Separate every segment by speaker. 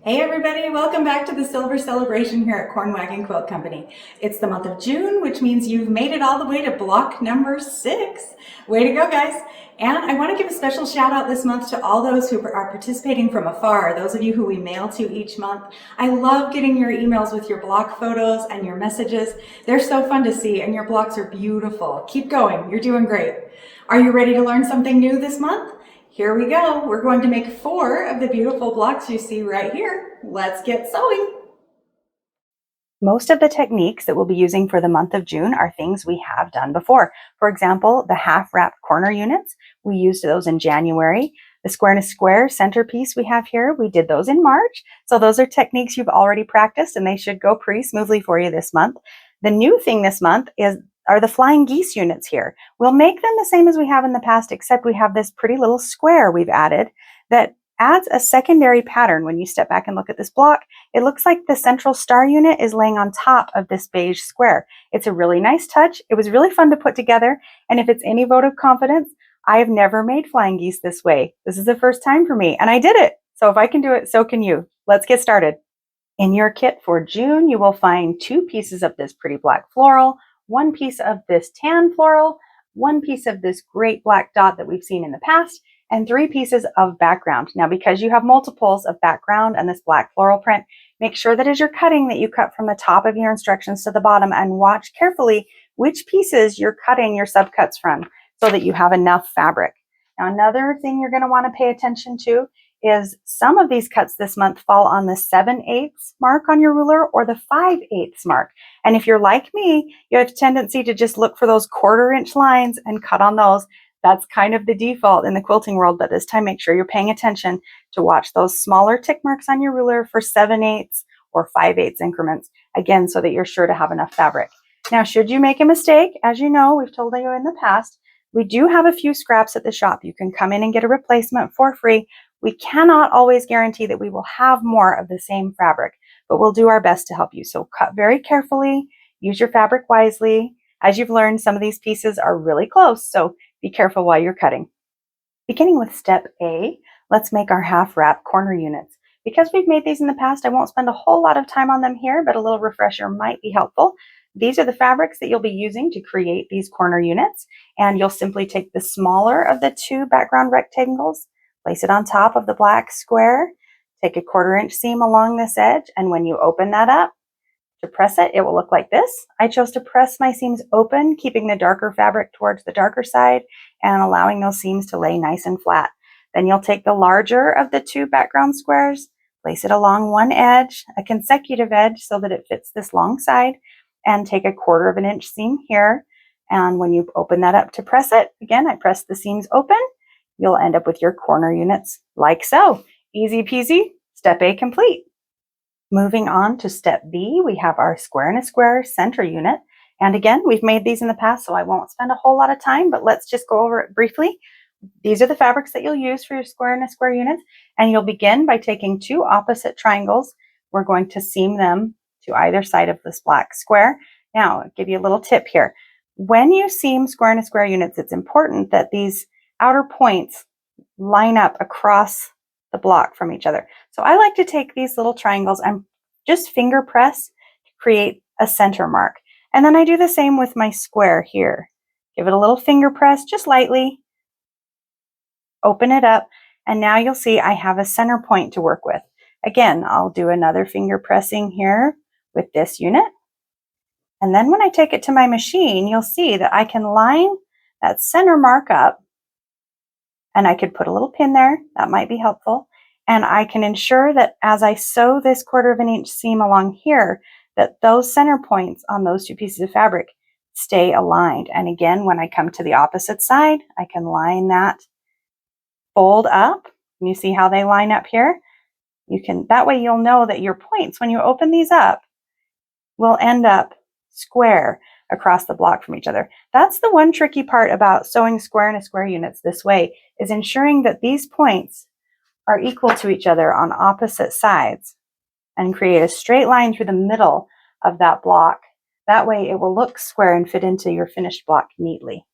Speaker 1: Hey everybody, welcome back to the Silver Celebration here at Wagon Quilt Company. It's the month of June, which means you've made it all the way to block number 6. Way to go, guys. And I want to give a special shout out this month to all those who are participating from afar, those of you who we mail to each month. I love getting your emails with your block photos and your messages. They're so fun to see and your blocks are beautiful. Keep going, you're doing great. Are you ready to learn something new this month? Here we go. We're going to make 4 of the beautiful blocks you see right here. Let's get sewing. Most of the techniques that we'll be using for the month of June are things we have done before. For example, the half wrapped corner units, we used those in January. The square and a square centerpiece we have here, we did those in March. So those are techniques you've already practiced and they should go pretty smoothly for you this month. The new thing this month are the flying geese units here. We'll make them the same as we have in the past, except we have this pretty little square we've added that adds a secondary pattern. When you step back and look at this block, it looks like the central star unit is laying on top of this beige square. It's a really nice touch. It was really fun to put together. And if it's any vote of confidence, I have never made flying geese this way. This is the first time for me and I did it. So if I can do it, so can you. Let's get started. In your kit for June, you will find 2 pieces of this pretty black floral, 1 piece of this tan floral, 1 piece of this great black dot that we've seen in the past, and 3 pieces of background. Now, because you have multiples of background and this black floral print, make sure that as you're cutting that you cut from the top of your instructions to the bottom and watch carefully which pieces you're cutting your subcuts from so that you have enough fabric. Now, another thing you're going to want to pay attention to is some of these cuts this month fall on the 7/8 mark on your ruler or the 5/8 mark. And if you're like me, you have a tendency to just look for those 1/4 inch lines and cut on those. That's kind of the default in the quilting world, but this time make sure you're paying attention to watch those smaller tick marks on your ruler for 7/8 or 5/8 increments, again, so that you're sure to have enough fabric. Now, should you make a mistake, as you know, we've told you in the past, we do have a few scraps at the shop. You can come in and get a replacement for free. We cannot always guarantee that we will have more of the same fabric, but we'll do our best to help you. So cut very carefully, use your fabric wisely. As you've learned, some of these pieces are really close, so be careful while you're cutting. Beginning with step A, let's make our half wrap corner units. Because we've made these in the past, I won't spend a whole lot of time on them here, but a little refresher might be helpful. These are the fabrics that you'll be using to create these corner units, and you'll simply take the smaller of the 2 background rectangles, place it on top of the black square, take a 1/4 inch seam along this edge, and when you open that up to press it, it will look like this. I chose to press my seams open, keeping the darker fabric towards the darker side and allowing those seams to lay nice and flat. Then you'll take the larger of the 2 background squares, place it along one edge, a consecutive edge so that it fits this long side, and take a 1/4 inch seam here. And when you open that up to press it, again, I press the seams open, you'll end up with your corner units like so. Easy peasy, step A complete. Moving on to step B, we have our square and a square center unit. And again, we've made these in the past, so I won't spend a whole lot of time, but let's just go over it briefly. These are the fabrics that you'll use for your square and a square units. And you'll begin by taking 2 opposite triangles. We're going to seam them to either side of this black square. Now, I'll give you a little tip here. When you seam square and a square units, it's important that these outer points line up across the block from each other. So I like to take these little triangles and just finger press to create a center mark. And then I do the same with my square here. Give it a little finger press, just lightly. Open it up, and now you'll see I have a center point to work with. Again, I'll do another finger pressing here with this unit. And then when I take it to my machine, you'll see that I can line that center mark up, and I could put a little pin there. That might be helpful. And I can ensure that as I sew this 1/4 inch seam along here, that those center points on those 2 pieces of fabric stay aligned. And again, when I come to the opposite side, I can line that fold up. And you see how they line up here? That way you'll know that your points, when you open these up, will end up square across the block from each other. That's the one tricky part about sewing square and a square units this way, is ensuring that these points are equal to each other on opposite sides and create a straight line through the middle of that block. That way it will look square and fit into your finished block neatly.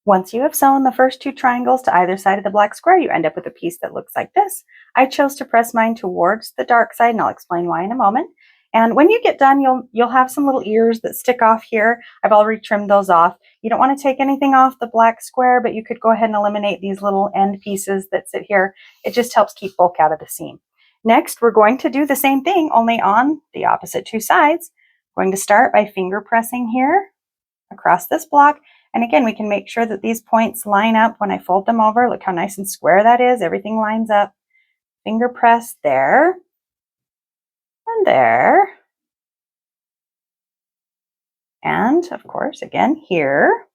Speaker 1: Once you have sewn the first 2 triangles to either side of the black square, you end up with a piece that looks like this. I chose to press mine towards the dark side, and I'll explain why in a moment. And when you get done, you'll have some little ears that stick off here. I've already trimmed those off. You don't want to take anything off the black square, but you could go ahead and eliminate these little end pieces that sit here. It just helps keep bulk out of the seam. Next, we're going to do the same thing, only on the opposite 2 sides. I'm going to start by finger pressing here across this block. And again, we can make sure that these points line up when I fold them over. Look how nice and square that is. Everything lines up. Finger press there and there. And of course, again, here.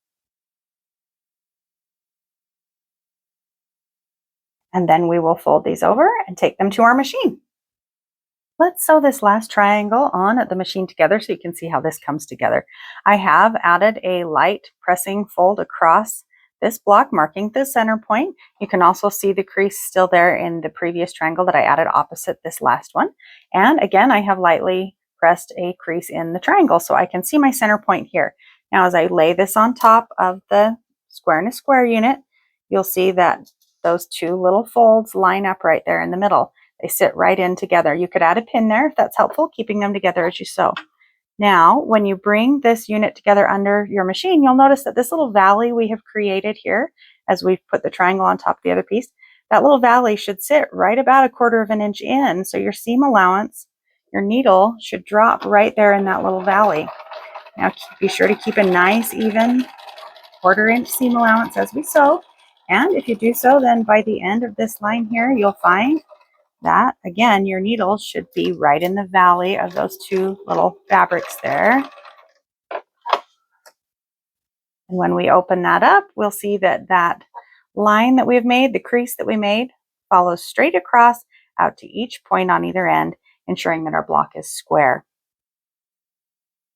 Speaker 1: And then we will fold these over and take them to our machine. Let's sew this last triangle on at the machine together so you can see how this comes together. I have added a light pressing fold across this block, marking the center point. You can also see the crease still there in the previous triangle that I added opposite this last one. And again, I have lightly pressed a crease in the triangle so I can see my center point here. Now, as I lay this on top of the square and a square unit, you'll see that those 2 little folds line up right there in the middle. They sit right in together. You could add a pin there if that's helpful, keeping them together as you sew. Now, when you bring this unit together under your machine, you'll notice that this little valley we have created here, as we've put the triangle on top of the other piece, that little valley should sit right about 1/4 of an inch in. So your seam allowance, your needle should drop right there in that little valley. Now, be sure to keep a nice, even 1/4 inch seam allowance as we sew. And if you do so, then by the end of this line here, you'll find that, again, your needle should be right in the valley of those 2 little fabrics there. And when we open that up, we'll see that that line that we've made, the crease that we made, follows straight across out to each point on either end, ensuring that our block is square.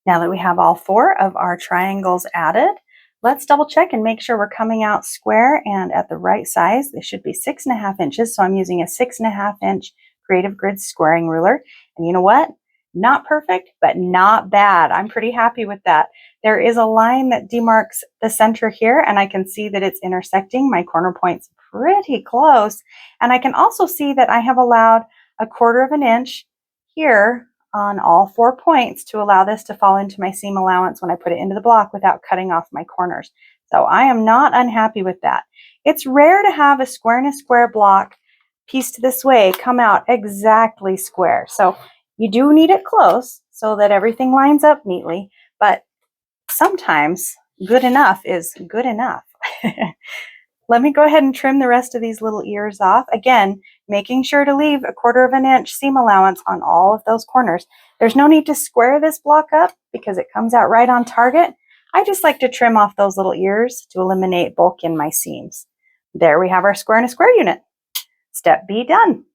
Speaker 1: Now that we have all 4 of our triangles added, let's double check and make sure we're coming out square and at the right size. They should be 6.5 inches. So I'm using a 6.5 inch Creative Grid squaring ruler. And you know what? Not perfect, but not bad. I'm pretty happy with that. There is a line that demarks the center here, and I can see that it's intersecting my corner points pretty close. And I can also see that I have allowed 1/4 of an inch here on all 4 points to allow this to fall into my seam allowance when I put it into the block without cutting off my corners. So I am not unhappy with that. It's rare to have a square and a square block pieced this way come out exactly square. So you do need it close so that everything lines up neatly, but sometimes good enough is good enough. Let me go ahead and trim the rest of these little ears off. Again, making sure to leave 1/4 of an inch seam allowance on all of those corners. There's no need to square this block up because it comes out right on target. I just like to trim off those little ears to eliminate bulk in my seams. There we have our square and a square unit. Step B done.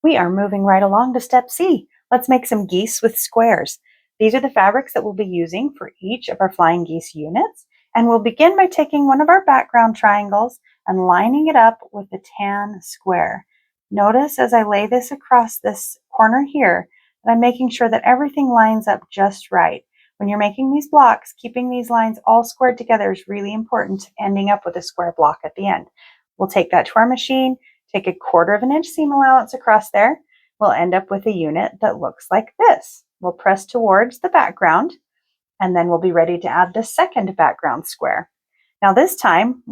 Speaker 1: We are moving right along to step C. Let's make some geese with squares. These are the fabrics that we'll be using for each of our flying geese units. And we'll begin by taking one of our background triangles and lining it up with the tan square. Notice as I lay this across this corner here, that I'm making sure that everything lines up just right. When you're making these blocks, keeping these lines all squared together is really important to ending up with a square block at the end. We'll take that to our machine, take 1/4 of an inch seam allowance across there. We'll end up with a unit that looks like this. We'll press towards the background, and then we'll be ready to add the second background square. Now this time,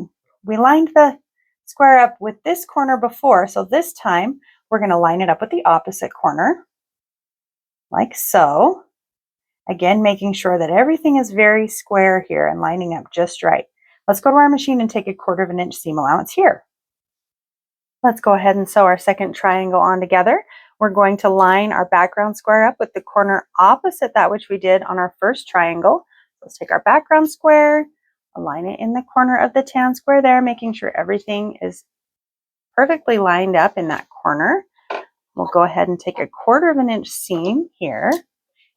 Speaker 1: we lined the square up with this corner before, so this time we're going to line it up with the opposite corner, like so. Again, making sure that everything is very square here and lining up just right. Let's go to our machine and take 1/4 of an inch seam allowance here. Let's go ahead and sew our second triangle on together. We're going to line our background square up with the corner opposite that which we did on our first triangle. Let's take our background square, align it in the corner of the tan square there, making sure everything is perfectly lined up in that corner. We'll go ahead and take 1/4 of an inch seam here.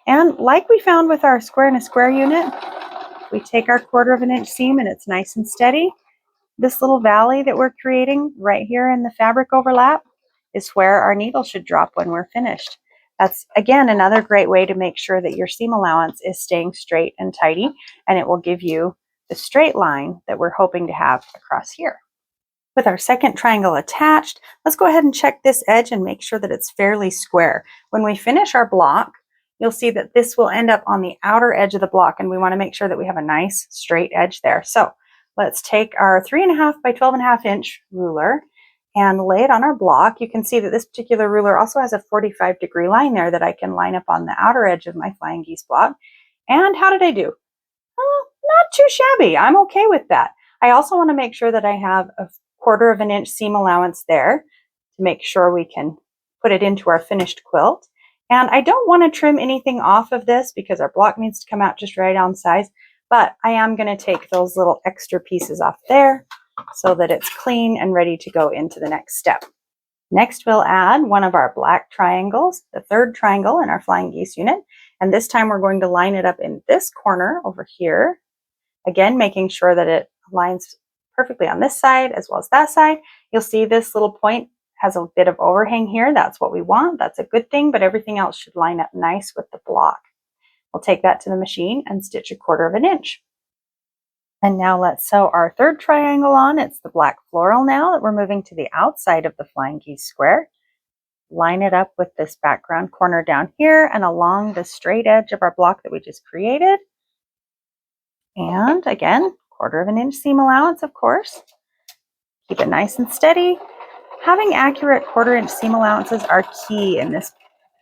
Speaker 1: And like we found with our square and a square unit, we take our 1/4 of an inch seam and it's nice and steady. This little valley that we're creating right here in the fabric overlap is where our needle should drop when we're finished. That's, again, another great way to make sure that your seam allowance is staying straight and tidy, and it will give you the straight line that we're hoping to have across here. With our second triangle attached, let's go ahead and check this edge and make sure that it's fairly square. When we finish our block, you'll see that this will end up on the outer edge of the block, and we want to make sure that we have a nice straight edge there. So let's take our 3.5 by 12.5 inch ruler and lay it on our block. You can see that this particular ruler also has a 45-degree line there that I can line up on the outer edge of my flying geese block. And how did I do? Oh, not too shabby. I'm okay with that. I also want to make sure that I have a 1/4 of an inch seam allowance there to make sure we can put it into our finished quilt. And I don't want to trim anything off of this because our block needs to come out just right on size, but I am going to take those little extra pieces off there so that it's clean and ready to go into the next step. Next, we'll add one of our black triangles, the third triangle in our flying geese unit. And this time we're going to line it up in this corner over here. Again, making sure that it aligns perfectly on this side as well as that side. You'll see this little point has a bit of overhang here. That's what we want. That's a good thing, but everything else should line up nice with the block. We'll take that to the machine and stitch a 1/4 of an inch. And now let's sew our third triangle on. It's the black floral now that we're moving to the outside of the flying geese square. Line it up with this background corner down here and along the straight edge of our block that we just created. And again, 1/4 of an inch seam allowance, of course. Keep it nice and steady. Having accurate 1/4 inch seam allowances are key in this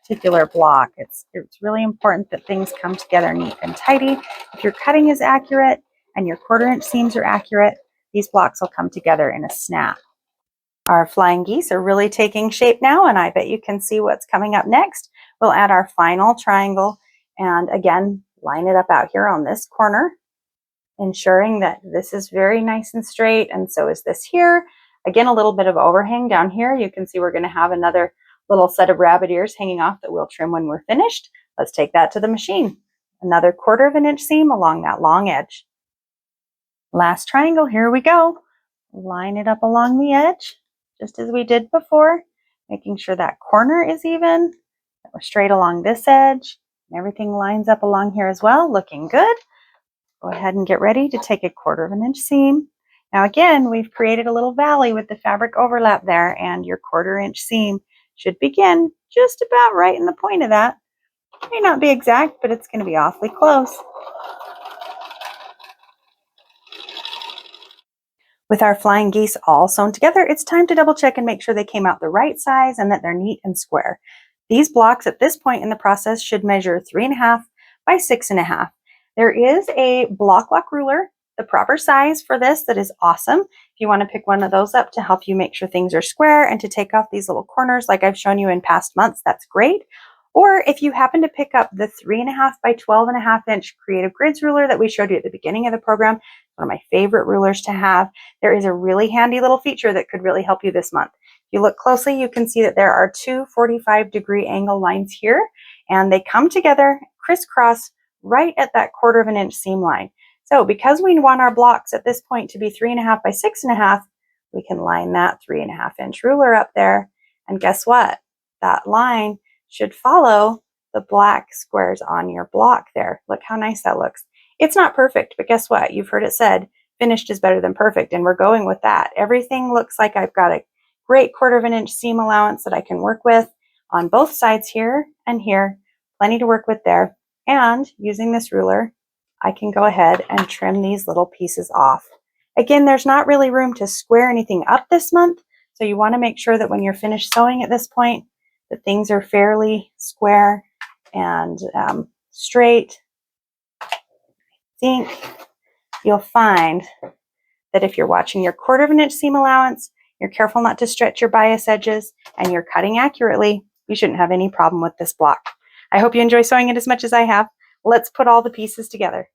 Speaker 1: particular block. It's really important that things come together neat and tidy. If your cutting is accurate and your 1/4 inch seams are accurate, these blocks will come together in a snap. Our flying geese are really taking shape now, and I bet you can see what's coming up next. We'll add our final triangle and again, line it up out here on this corner, ensuring that this is very nice and straight, and so is this here. Again, a little bit of overhang down here. You can see we're going to have another little set of rabbit ears hanging off that we'll trim when we're finished. Let's take that to the machine. Another 1/4 of an inch seam along that long edge. Last triangle, here we go. Line it up along the edge, just as we did before, making sure that corner is even, that we're straight along this edge, and everything lines up along here as well, looking good. Go ahead and get ready to take a 1/4 of an inch seam. Now again, we've created a little valley with the fabric overlap there, and your 1/4 inch seam should begin just about right in the point of that. It may not be exact, but it's going to be awfully close. With our flying geese all sewn together, it's time to double check and make sure they came out the right size and that they're neat and square. These blocks at this point in the process should measure 3.5 by 6.5. There is a block lock ruler, the proper size for this, that is awesome. If you want to pick one of those up to help you make sure things are square and to take off these little corners like I've shown you in past months, that's great. Or if you happen to pick up the 3.5 by 12.5 inch Creative Grids ruler that we showed you at the beginning of the program, one of my favorite rulers to have, there is a really handy little feature that could really help you this month. If you look closely, you can see that there are two 45-degree angle lines here, and they come together crisscross right at that 1/4 of an inch seam line. So because we want our blocks at this point to be 3.5 by 6.5, we can line that 3.5 inch ruler up there. And guess what? That line should follow the black squares on your block there. Look how nice that looks. It's not perfect, but guess what? You've heard it said, finished is better than perfect, and we're going with that. Everything looks like I've got a great 1/4 of an inch seam allowance that I can work with on both sides here and here. Plenty to work with there. And using this ruler, I can go ahead and trim these little pieces off. Again, there's not really room to square anything up this month, so you want to make sure that when you're finished sewing at this point, that things are fairly square and straight. I think you'll find that if you're watching your 1/4 of an inch seam allowance, you're careful not to stretch your bias edges, and you're cutting accurately, you shouldn't have any problem with this block. I hope you enjoy sewing it as much as I have. Let's put all the pieces together.